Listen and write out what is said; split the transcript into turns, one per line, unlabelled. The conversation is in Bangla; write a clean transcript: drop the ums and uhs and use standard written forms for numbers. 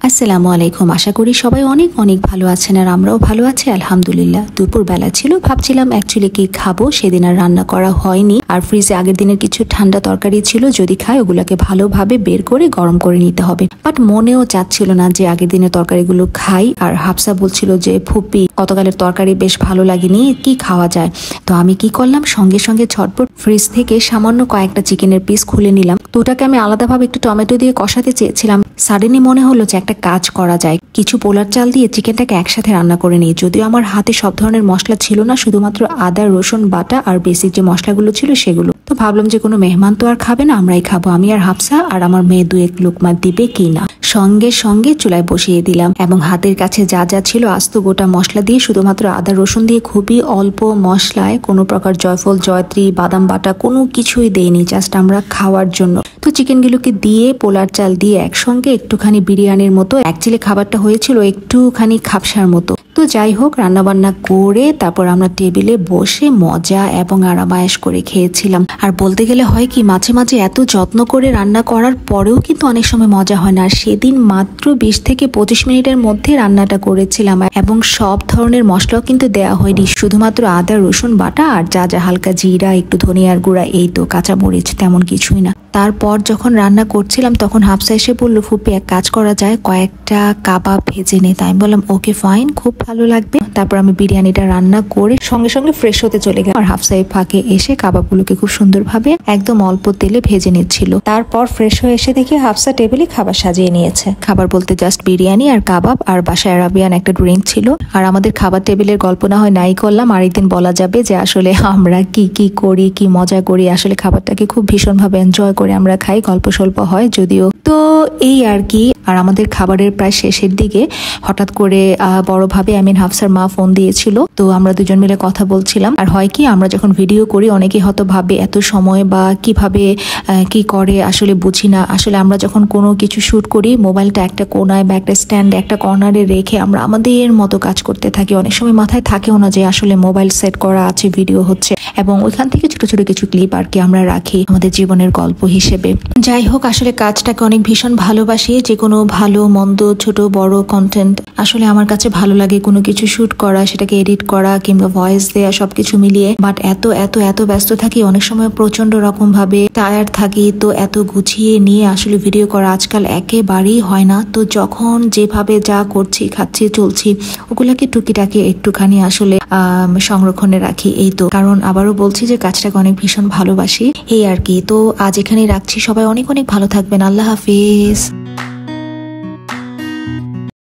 আসসালামু আলাইকুম। আশা করি সবাই অনেক অনেক ভালো আছেন আর আমরাও ভালো আছি আলহামদুলিল্লাহ। দুপুর বেলা ছিল, ভাবছিলাম অ্যাকচুয়ালি কি খাবো, সেদিন আর রান্না করা হয়নি। আর ফ্রিজে আগের দিনের কিছু ঠান্ডা তরকারি ছিল, যদি খাই ওগুলোকে ভালোভাবে বের করে গরম করে নিতে হবে। বাট মনেও চাচ্ছিল না যে আগের দিনের তরকারিগুলো খাই। আর হাফসা বলছিল যে ফুপি গতকালের তরকারি বেশ ভালো লাগেনি, কি খাওয়া যায়। তো আমি কি করলাম, সঙ্গে সঙ্গে ঝটপট ফ্রিজ থেকে সামান্য কয়েকটা চিকেনের পিস খুলে নিলাম। তো ওটাকে আমি আলাদাভাবে একটু টমেটো দিয়ে কষাতে চেয়েছিলাম। সাডেনলি মনে হলো যে একটা কাজ করা যায়, কিছু পোলার চাল দিয়ে চিকেনটাকে একসাথে রান্না করে নিই। যদিও আমার হাতে সব ধরনের মশলা ছিল না, শুধুমাত্র আদা রসুন বাটা আর বেসিক যে মশলাগুলো ছিল সেগুলো। তো ভাবলাম যে কোনো মেহমান তো আর খাবে না, আমরাই খাবো, আমি আর হাফসা, আর আমার মেয়ে দু এক লুকমা দিবে কিনা। সঙ্গে সঙ্গে চুলায় বসিয়ে দিলাম এবং হাতের কাছে যা যা ছিল আস্ত গোটা মশলা দিয়ে, শুধুমাত্র আদা রসুন দিয়ে খুবই অল্প মশলায়, কোনো প্রকার জয়ফল জয়ত্রী বাদাম বাটা কোনো কিছুই দেয়নি, জাস্ট আমরা খাওয়ার জন্য। তো চিকেনগুলোকে দিয়ে পোলার চাল দিয়ে একসঙ্গে একটুখানি বিরিয়ানির মতো, অ্যাকচুয়ালি খাবারটা হয়েছিল একটুখানি খাপসার মতো। তো যাই হোক, রান্নাবান্না করে তারপর আমরা টেবিলে বসে মজা এবং আরামায়েশ করে খেয়েছিলাম। আর বলতে গেলে হয় কি, মাঝে মাঝে এত যত্ন করে রান্না করার পরেও কিন্তু অনেক সময় মজা হয় না। আর সেদিন মাত্র 20 থেকে 25 মিনিটের মধ্যে রান্নাটা করেছিলাম এবং সব ধরনের মশলাও কিন্তু দেয়া হয়নি, শুধুমাত্র আদা রসুন বাটা আর যা যা হালকা জিরা, একটু ধনিয়ার গুঁড়া, এই তো, কাঁচা মরিচ, তেমন কিছুই না। তারপর যখন রান্না করছিলাম তখন হাফসা এসে বললো, ফুপি এক কাজ করা যায়, কয়েকটা কাবাব ভেজে নে। তাই আমি বললাম ওকে ফাইন, খুব ভালো লাগবে। তারপর আমি বিরিয়ানিটা রান্না করে সঙ্গে সঙ্গে ফ্রেশ হতে চলে গেলাম। আর হাফসা এই ফাঁকে এসে কাবাবগুলোকে খুব সুন্দরভাবে একদম অল্প তেলে ভেজে নিচ্ছিল। তারপর ফ্রেশ হয়ে এসে দেখি হাফসা টেবিলে খাবার সাজিয়ে নিয়েছে। খাবার বলতে জাস্ট বিরিয়ানি আর কাবাব আর বাসায় আরাবিয়ান একটা ড্রিঙ্ক ছিল। আর আমাদের খাবার টেবিলের গল্প না হয় নাই করলাম, আরেকদিন বলা যাবে যে আসলে আমরা কি কি করি, কি মজা করি। আসলে খাবারটাকে খুব ভীষণভাবে এনজয় করে আমরা খাই, গল্প স্বল্প হয় যদিও। তো এই আর কি। আর আমাদের খাবারের প্রায় শেষের দিকে হঠাৎ করে বড়ভাবে হাফসার মা ফোন দিয়েছিল। তো আমরা দুজন মিলে কথা বলছিলাম। আর হয় কি, আমরা যখন ভিডিও করি অনেকে হয়তো ভাবে এত সময় বা কিভাবে কি করে, আসলে বুঝি না। আসলে আমরা যখন কোনো কিছু শুট করি, মোবাইলটা একটা কোনায় বা একটা স্ট্যান্ডে একটা কর্নারে রেখে আমরা আমাদের মতো কাজ করতে থাকি। অনেক সময় মাথায় থাকেও না যে আসলে মোবাইল সেট করা আছে, ভিডিও হচ্ছে, এবং ওইখান থেকে ছোট ছোট কিছু ক্লিপ আর কি আমরা রাখি আমাদের জীবনের গল্প হিসেবে। যাই হোক, আসলে কাজটাকে অনেক ভীষণ ভালোবাসি। যে কোনো ভালো মন্দ ছোট বড় কন্টেন্ট আসলে আমার কাছে ভালো লাগে, কোনো কিছু শুট করা, সেটাকে এডিট করা কিংবা ভয়েস দেয়া, সবকিছু মিলিয়ে। বাট এত এত এত ব্যস্ত থাকি, অনেক সময় প্রচন্ড রকম ভাবে টায়ার্ড থাকি। তো এত গুছিয়ে নিয়ে আসলে ভিডিও করা আজকাল একেবারেই হয় না। তো যখন যেভাবে যা করছি, খাচ্ছি, চলছি, ওগুলাকে টুকিটাকি একটুখানি আসলে সংরক্ষণে রাখি। এই তো, কারণ আবারও বলছি যে কাজটাকে অনেক ভীষণ ভালোবাসি, এই আর কি। তো আজ এখানেই রাখছি, সবাই অনেক অনেক ভালো থাকবেন, আল্লাহ হাফিজ।